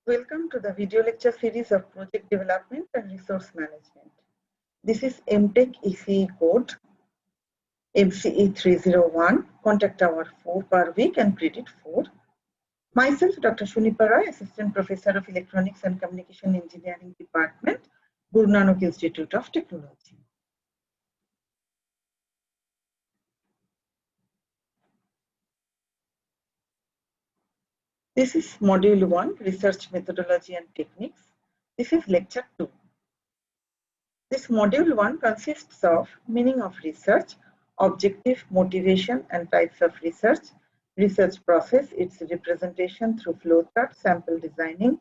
Welcome to the video lecture series of Project Development and Resource Management. This is MTech ECE code MCE 301, contact hour 4 per week and credit 4. Myself, Dr. Shunipa Roy, Assistant Professor of Electronics and Communication Engineering Department, Guru Nanak Institute of Technology. This is Module 1, Research Methodology and Techniques. This is Lecture 2. This Module 1 consists of meaning of research, objective, motivation and types of research, research process, its representation through flowchart, sample designing,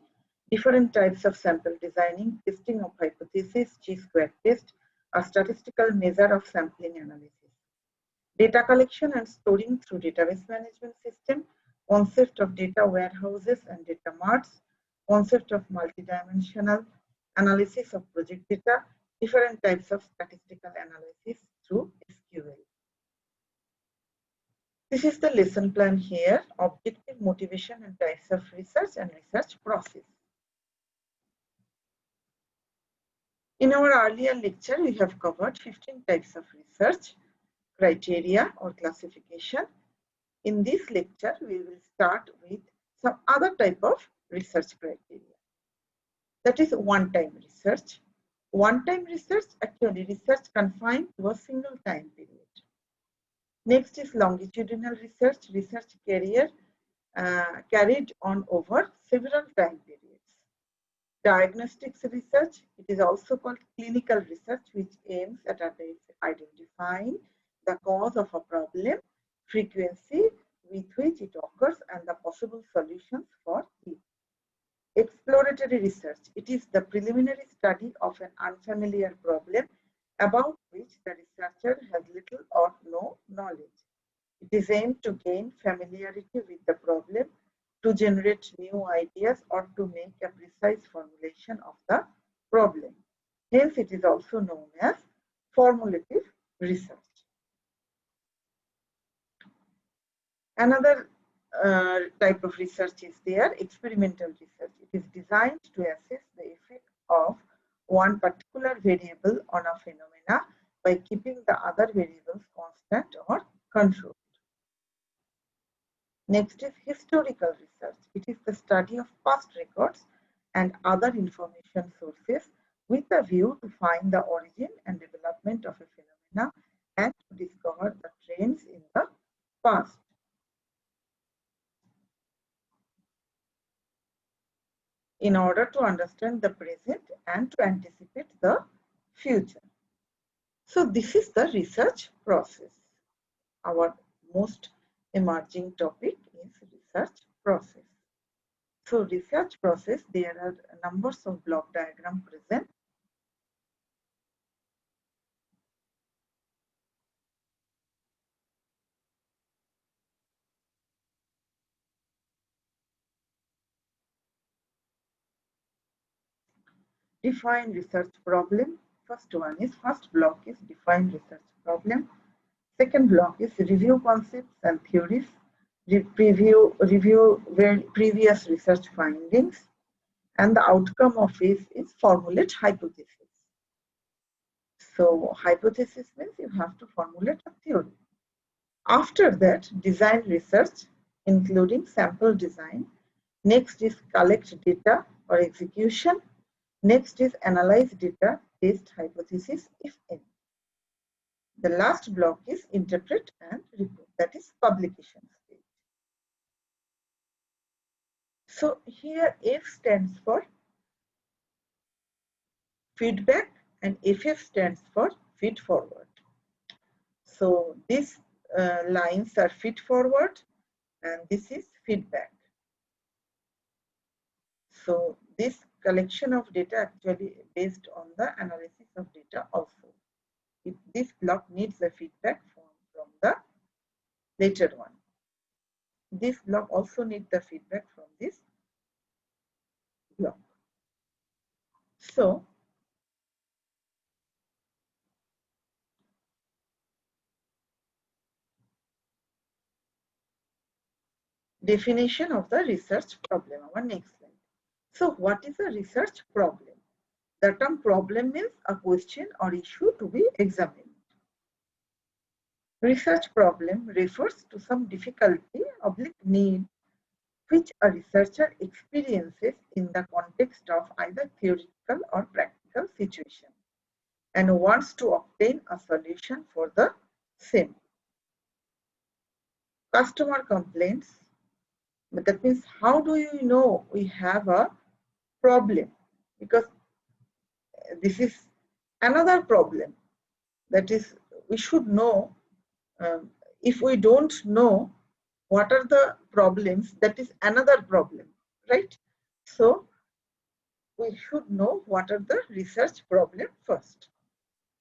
different types of sample designing, testing of hypothesis, chi-square test, a statistical measure of sampling analysis, data collection and storing through database management system, concept of data warehouses and data marts, concept of multidimensional analysis of project data, different types of statistical analysis through SQL. This is the lesson plan here, objective, motivation and types of research and research process. In our earlier lecture, we have covered 15 types of research, criteria or classification. In this lecture, we will start with some other type of research criteria. That is one-time research. One-time research, actually research confined to a single time period. Next is longitudinal research, research carried on over several time periods. Diagnostics research, it is also called clinical research, which aims at identifying the cause of a problem, frequency with which it occurs and the possible solutions for it. Exploratory research, it is the preliminary study of an unfamiliar problem about which the researcher has little or no knowledge. It is aimed to gain familiarity with the problem, to generate new ideas or to make a precise formulation of the problem. Hence, it is also known as formulative research. Another type of research is there, experimental research. It is designed to assess the effect of one particular variable on a phenomena by keeping the other variables constant or controlled. Next is historical research. It is the study of past records and other information sources with a view to find the origin and development of a phenomena and to discover the trends in the past. In order to understand the present and to anticipate the future. So this is the research process. Our most emerging topic is research process. So research process, there are numbers of block diagram present. Define research problem. First block is define research problem. Second block is review concepts and theories, review previous research findings, and the outcome of this is formulate hypothesis. So hypothesis means you have to formulate a theory. After that, design research, including sample design. Next is collect data or execution. Next is analyze data, test hypothesis if any. The last block is interpret and report, that is publication stage. So here F stands for feedback and FF stands for feed forward. So these lines are feed forward and this is feedback. So this collection of data actually based on the analysis of data also. If this block needs a feedback from the later one. This block also needs the feedback from this block. So definition of the research problem, our next slide. So what is a research problem? The term problem means a question or issue to be examined. Research problem refers to some difficulty or need which a researcher experiences in the context of either theoretical or practical situation and wants to obtain a solution for the same. Customer complaints, that means how do you know we have a problem? Because this is another problem, that is we should know. If we don't know what are the problems, that is another problem, right? So we should know what are the research problem first.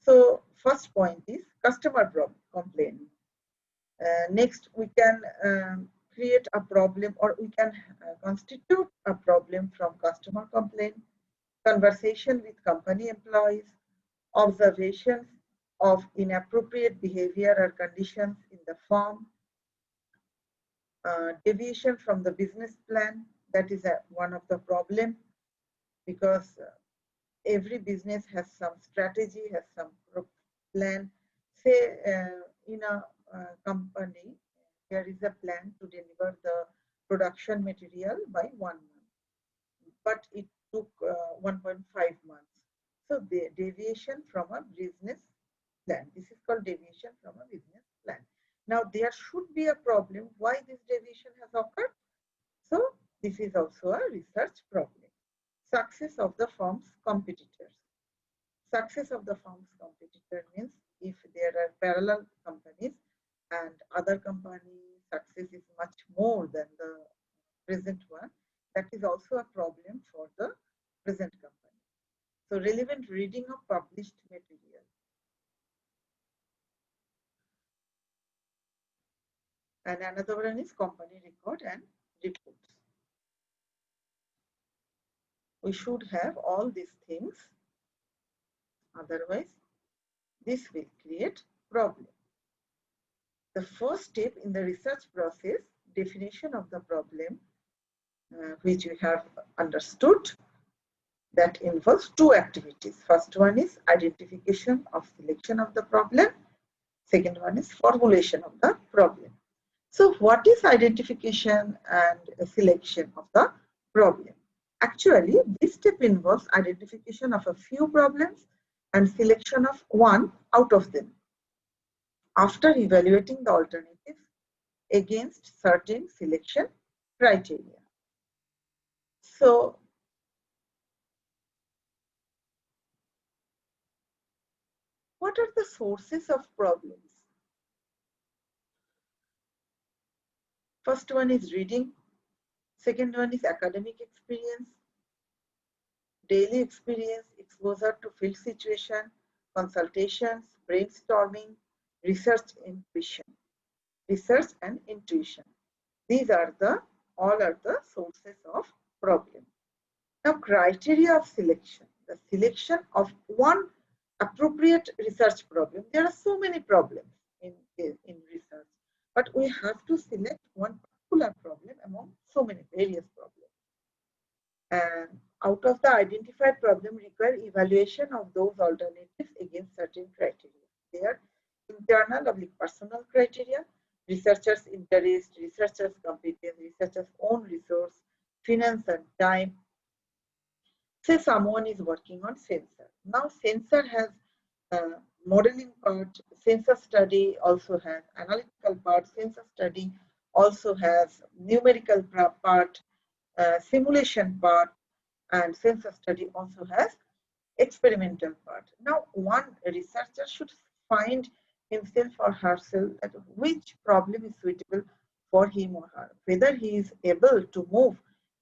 So first point is customer complaint. Next, we can create a problem, or we can constitute a problem from customer complaint, conversation with company employees, observations of inappropriate behavior or conditions in the firm, deviation from the business plan. That is one of the problem, because every business has some strategy, has some plan. Say in a company, there is a plan to deliver the production material by 1 month, but it took 1.5 months. So the deviation from a business plan. This is called deviation from a business plan. Now there should be a problem why this deviation has occurred. So this is also a research problem. Success of the firm's competitors. Success of the firm's competitor means if there are parallel companies and other company success is much more than the present one, that is also a problem for the present company. So relevant reading of published material. And another one is company record and reports. We should have all these things, otherwise this will create problem. The first step in the research process, definition of the problem, which we have understood, that involves two activities. First one is identification of selection of the problem. Second one is formulation of the problem. So what is identification and selection of the problem? Actually, this step involves identification of a few problems and selection of one out of them, after evaluating the alternatives against certain selection criteria. So what are the sources of problems? First one is reading. Second one is academic experience, daily experience, exposure to field situation, consultations, brainstorming, research intuition. Research and intuition. These are all are the sources of problem. Now, criteria of selection. The selection of one appropriate research problem. There are so many problems in research, but we have to select one particular problem among so many various problems. And out of the identified problem require evaluation of those alternatives against certain criteria. They are internal or personal criteria, researchers' interest, researchers' competence, researchers' own resource, finance and time. Say someone is working on sensor. Now sensor has modeling part, sensor study also has analytical part, sensor study also has numerical part, simulation part, and sensor study also has experimental part. Now one researcher should find himself or herself at which problem is suitable for him or her. Whether he is able to move,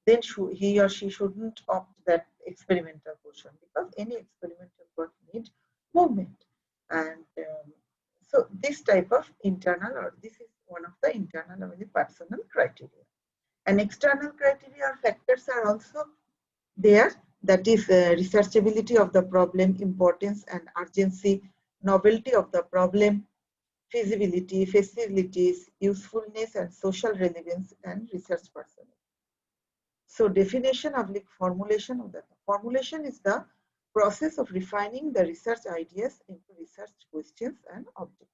then he or she shouldn't opt that experimental portion, because any experimental work needs movement. And so this type of internal, or this is one of the internal or the personal criteria. And external criteria or factors are also there, that is researchability of the problem, importance and urgency, novelty of the problem, feasibility, facilities, usefulness and social relevance, and research personnel. So definition of formulation of the formulation is the process of refining the research ideas into research questions and objectives.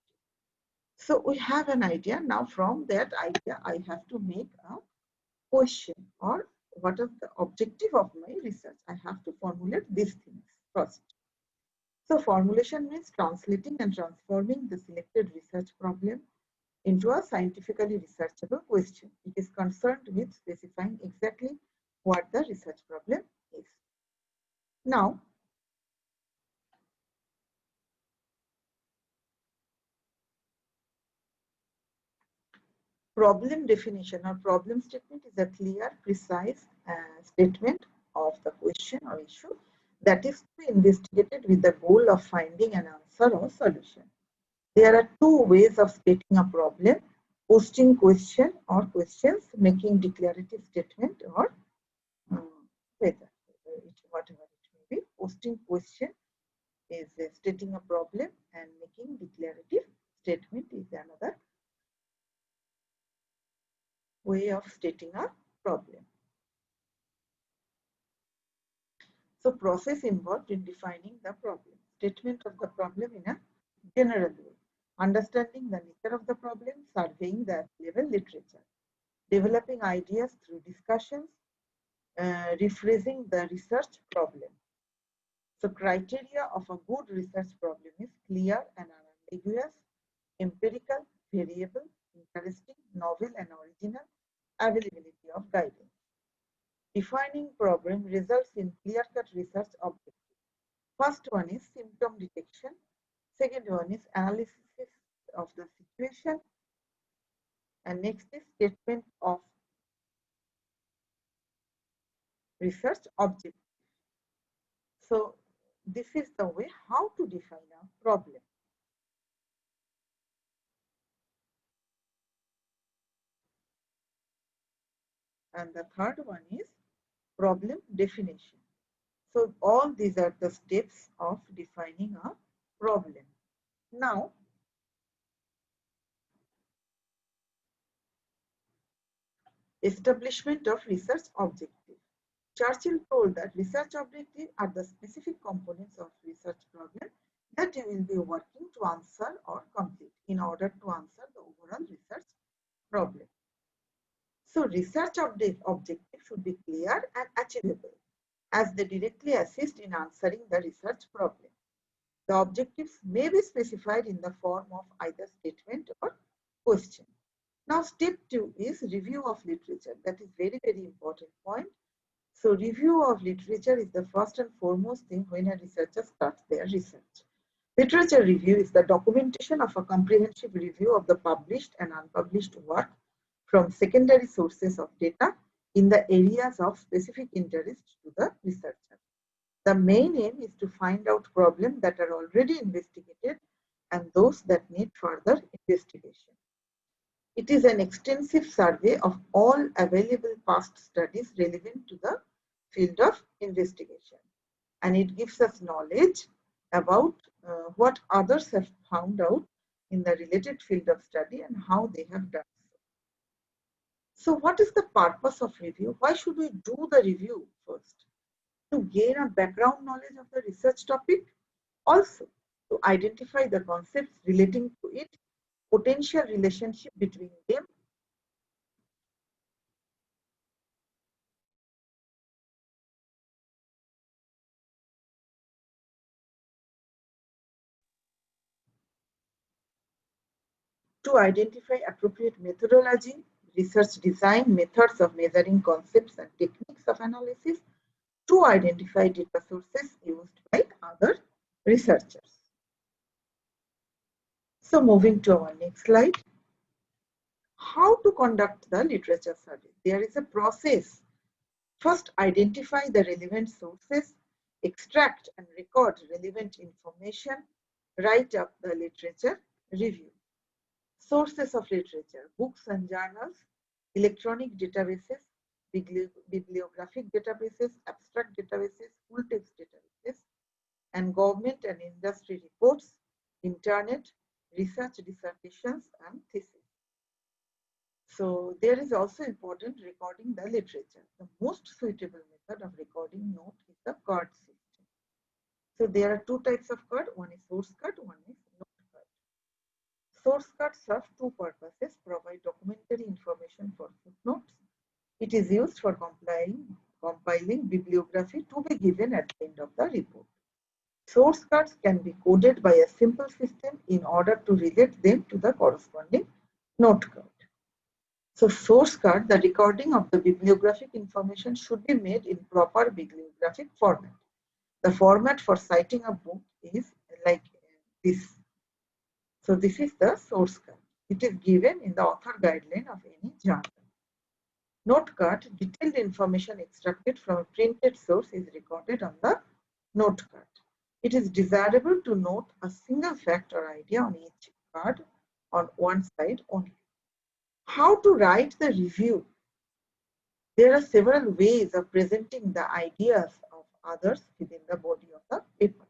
So we have an idea. Now from that idea, I have to make a question, or what is the objective of my research? I have to formulate these things first. So formulation means translating and transforming the selected research problem into a scientifically researchable question. It is concerned with specifying exactly what the research problem is. Now, problem definition or problem statement is a clear, precise statement of the question or issue that is to be investigated with the goal of finding an answer or solution. There are two ways of stating a problem: posting question or questions, making declarative statement, or whether whatever it may be. Posting question is stating a problem, and making declarative statement is another way of stating a problem. So process involved in defining the problem. Statement of the problem in a general way. Understanding the nature of the problem, surveying the available literature. Developing ideas through discussions, rephrasing the research problem. So criteria of a good research problem is clear and unambiguous, empirical, variable, interesting, novel and original, availability of guidance. Defining problem results in clear-cut research objectives. First one is symptom detection. Second one is analysis of the situation. And next is statement of research objective. So this is the way how to define a problem. And the third one is problem definition. So all these are the steps of defining a problem. Now, establishment of research objective. Churchill told that research objectives are the specific components of research problem that you will be working to answer or complete in order to answer the overall research problem. So research objective should be clear and achievable, as they directly assist in answering the research problem. The objectives may be specified in the form of either statement or question. Now, step 2 is review of literature. That is very, very important point. So, review of literature is the first and foremost thing when a researcher starts their research. Literature review is the documentation of a comprehensive review of the published and unpublished work from secondary sources of data in the areas of specific interest to the researcher. The main aim is to find out problems that are already investigated and those that need further investigation. It is an extensive survey of all available past studies relevant to the field of investigation, and it gives us knowledge about what others have found out in the related field of study and how they have done so. So what is the purpose of review? Why should we do the review first? To gain a background knowledge of the research topic, also to identify the concepts relating to it, potential relationship between them, to identify appropriate methodology, research design, methods of measuring concepts and techniques of analysis, to identify data sources used by other researchers. So moving to our next slide. How to conduct the literature survey? There is a process. First, identify the relevant sources, extract and record relevant information, write up the literature review. Sources of literature: books and journals, electronic databases, bibliographic databases, abstract databases, full text databases, and government and industry reports, internet, research dissertations, and theses. So there is also important recording the literature. The most suitable method of recording note is the card system. So there are two types of card. One is source card, one is note card. Source card serves two purposes: provide documentary information for footnotes. It is used for compiling bibliography to be given at the end of the report. Source cards can be coded by a simple system in order to relate them to the corresponding note card. So source card, the recording of the bibliographic information should be made in proper bibliographic format. The format for citing a book is like this. So this is the source card. It is given in the author guideline of any journal. Note card, detailed information extracted from a printed source is recorded on the note card. It is desirable to note a single fact or idea on each card on one side only. How to write the review? There are several ways of presenting the ideas of others within the body of the paper.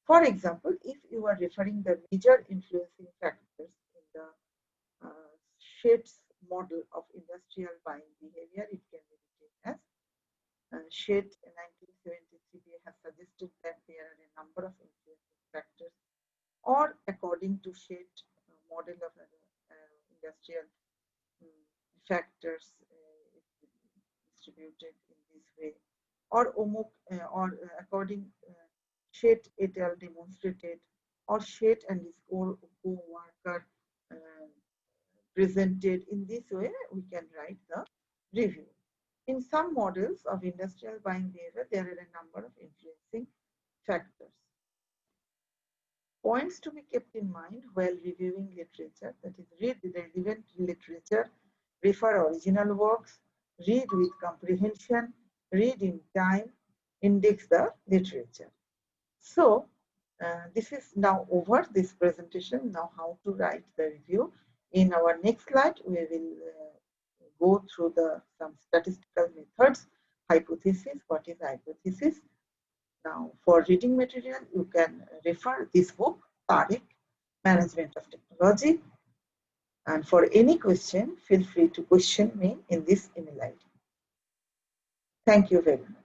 For example, if you are referring the major influencing factors in the Shade's model of industrial buying behavior, it can be written as Shade 1973 has suggested that there are a number of influencing factors, or according to Shade model of industrial factors distributed in this way, or according Shade et al. Demonstrated, or Shade and his co-worker presented. In this way, we can write the review. In some models of industrial buying behavior, there are a number of influencing factors. Points to be kept in mind while reviewing literature, that is, read relevant literature, refer original works, read with comprehension, read in time, index the literature. So this is now over, this presentation, now how to write the review. In our next slide, we will go through some statistical methods, hypothesis, what is hypothesis. Now for reading material, you can refer this book, Tariq, Management of Technology. And for any question, feel free to question me in this email ID. Thank you very much.